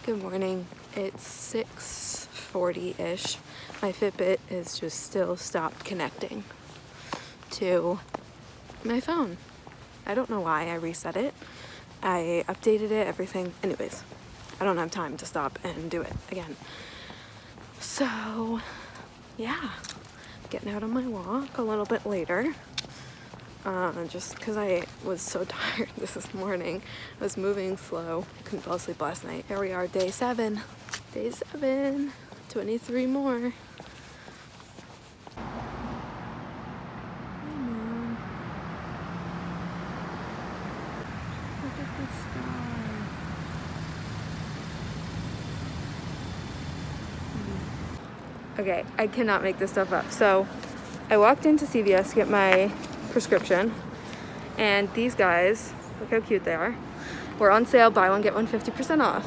Good morning. It's 6:40-ish. My Fitbit is just still stopped connecting to my phone. I don't know why. I reset it. I updated it, everything. Anyways, I don't have time to stop and do it again. So, yeah. Getting out on my walk a little bit later. Just because I was so tired this morning. I was moving slow. Couldn't fall asleep last night. Here we are, day 7. Day 7. 23 more. Hey, Mom. Look at the sky. Okay, I cannot make this stuff up. So, I walked into CVS to get my prescription, and these guys, look how cute they are, were on sale, buy one get one 50% off.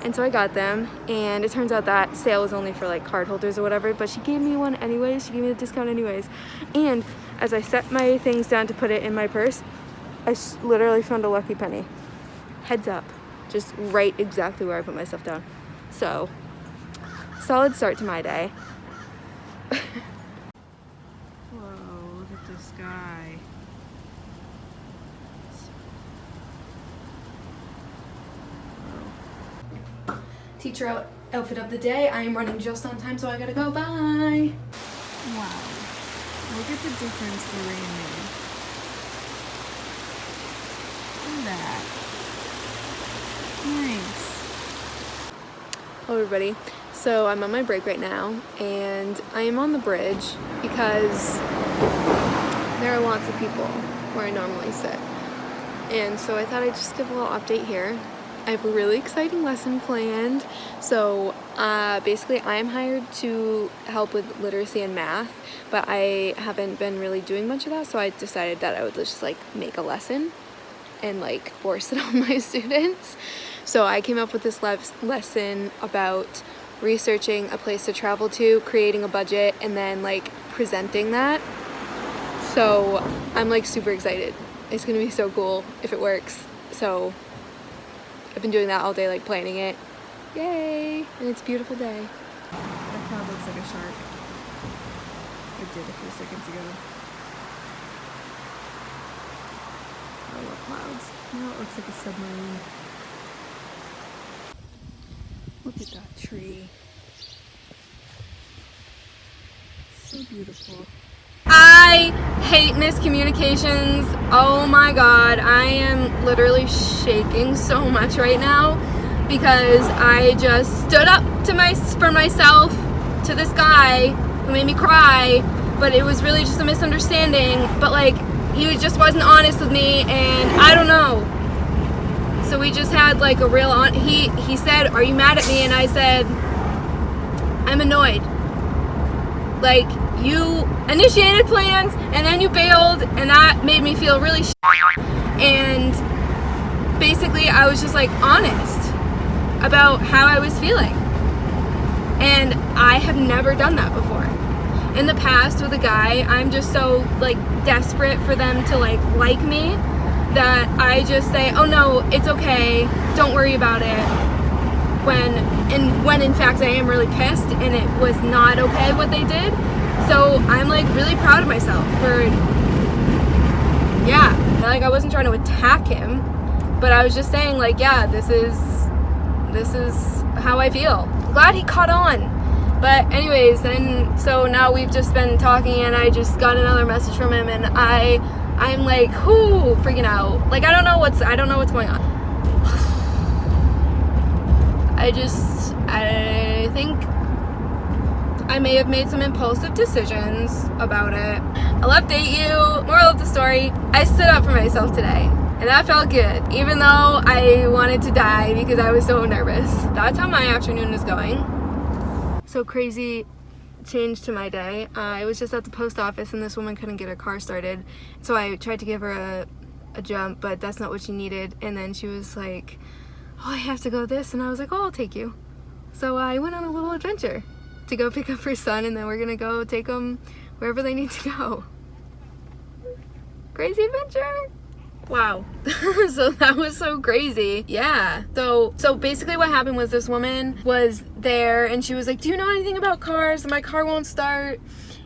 And so I got them, and it turns out that sale was only for like card holders or whatever, but she gave me one anyways. She gave me the discount anyways. And as I set my things down to put it in my purse, I literally found a lucky penny. Heads up, just right exactly where I put my stuff down. So solid start to my day. Sky. Teacher outfit of the day. I am running just on time, so I gotta go. Bye. Wow. Look at the difference the rain made. Look at that. Nice. Hello, everybody. So I'm on my break right now, and I am on the bridge because there are lots of people where I normally sit. And so I thought I'd just give a little update here. I have a really exciting lesson planned. So basically I am hired to help with literacy and math, but I haven't been really doing much of that, so I decided that I would just like make a lesson and like force it on my students. So I came up with this lesson about researching a place to travel to, creating a budget, and then like presenting that. So I'm like super excited. It's gonna be so cool if it works. So I've been doing that all day, like planning it. Yay! And it's a beautiful day. That cloud looks like a shark. It did a few seconds ago. I love clouds. Now it looks like a submarine. Look at that tree. So beautiful. I hate miscommunications. Oh my god, I am literally shaking so much right now because I just stood up for myself to this guy who made me cry, but it was really just a misunderstanding. But like, he just wasn't honest with me, and I don't know. So we just had like a real he said, "Are you mad at me?" And I said, "I'm annoyed. Like, you initiated plans and then you bailed, and that made me feel really and basically I was just like honest about how I was feeling, and I have never done that before. In the past with a guy, I'm just so like desperate for them to like me that I just say, "Oh no, it's okay, don't worry about it," when in fact I am really pissed and it was not okay what they did. So I'm like really proud of myself for, yeah, like I wasn't trying to attack him, but I was just saying like, yeah, this is how I feel. Glad he caught on. But anyways, and so now we've just been talking, and I just got another message from him, and I'm like, whoo, freaking out. Like I don't know what's going on. I think I may have made some impulsive decisions about it. I'll update you. Moral of the story, I stood up for myself today, and that felt good, even though I wanted to die because I was so nervous. That's how my afternoon is going. So crazy change to my day. I was just at the post office, and this woman couldn't get her car started, so I tried to give her a jump, but that's not what she needed. And then she was like, "Oh, I have to go this," and I was like, "Oh, I'll take you." So I went on a little adventure to go pick up her son, and then we're gonna go take them wherever they need to go. Crazy adventure. Wow. So that was so crazy. Yeah. So basically what happened was this woman was there and she was like, do you know anything about cars? My car won't start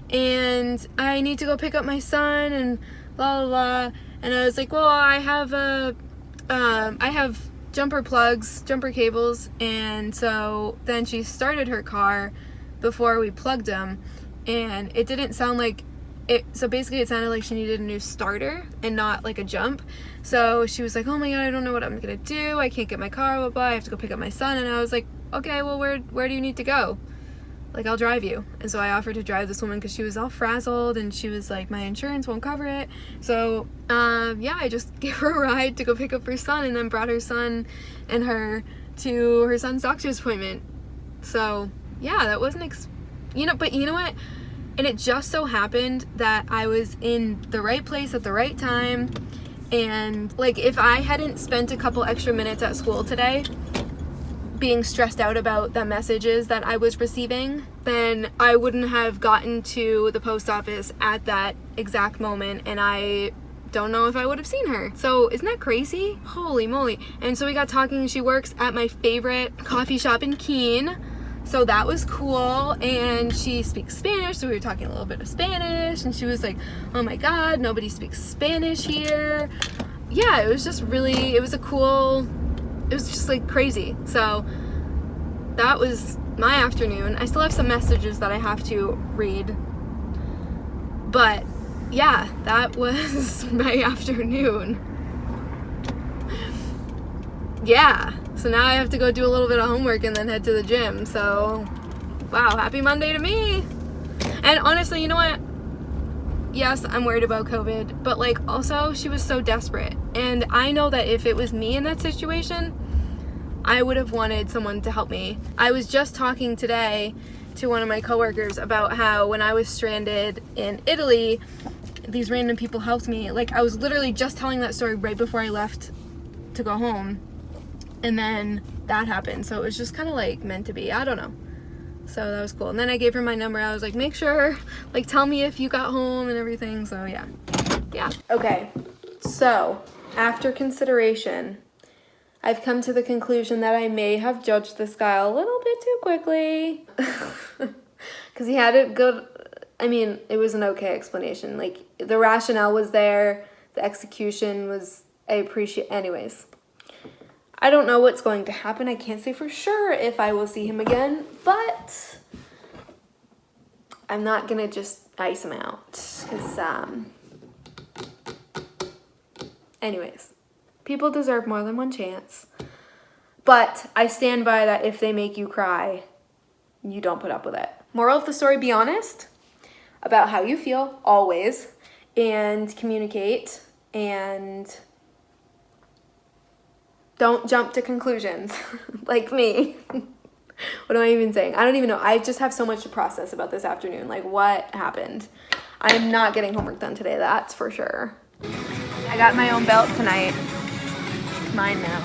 and I need to go pick up my son and blah, blah, blah. And I was like, well, I have jumper plugs, jumper cables. And so then she started her car before we plugged them and it didn't sound like so basically it sounded like she needed a new starter and not like a jump. So she was like, oh my god, I don't know what I'm gonna do, I can't get my car, blah blah, I have to go pick up my son. And I was like, okay, well where do you need to go? Like, I'll drive you. And so I offered to drive this woman because she was all frazzled and she was like, my insurance won't cover it. So yeah, I just gave her a ride to go pick up her son and then brought her son and her to her son's doctor's appointment. So yeah, that wasn't but you know what? And it just so happened that I was in the right place at the right time. And like, if I hadn't spent a couple extra minutes at school today being stressed out about the messages that I was receiving, then I wouldn't have gotten to the post office at that exact moment. And I don't know if I would have seen her. So isn't that crazy? Holy moly. And so we got talking. She works at my favorite coffee shop in Keene. So that was cool, and she speaks Spanish, so we were talking a little bit of Spanish, and she was like, oh my god, nobody speaks Spanish here. Yeah, it was just really, it was just like crazy. So that was my afternoon. I still have some messages that I have to read, but yeah, that was my afternoon. Yeah. So now I have to go do a little bit of homework and then head to the gym. So, wow, happy Monday to me. And honestly, you know what? Yes, I'm worried about COVID, but like also she was so desperate. And I know that if it was me in that situation, I would have wanted someone to help me. I was just talking today to one of my coworkers about how when I was stranded in Italy, these random people helped me. Like, I was literally just telling that story right before I left to go home. And then that happened. So it was just kind of like meant to be. I don't know. So that was cool. And then I gave her my number. I was like, make sure, like, tell me if you got home and everything. So yeah. Yeah. Okay. So after consideration, I've come to the conclusion that I may have judged this guy a little bit too quickly. Because he had a good, I mean, it was an okay explanation. Like, the rationale was there. The execution was, I appreciate, anyways. I don't know what's going to happen. I can't say for sure if I will see him again, but I'm not gonna just ice him out, because, anyways, people deserve more than one chance, but I stand by that if they make you cry, you don't put up with it. Moral of the story, be honest about how you feel, always, and communicate, and don't jump to conclusions like me. What am I even saying? I don't even know. I just have so much to process about this afternoon. Like, what happened? I am not getting homework done today, that's for sure. I got my own belt tonight. It's mine now.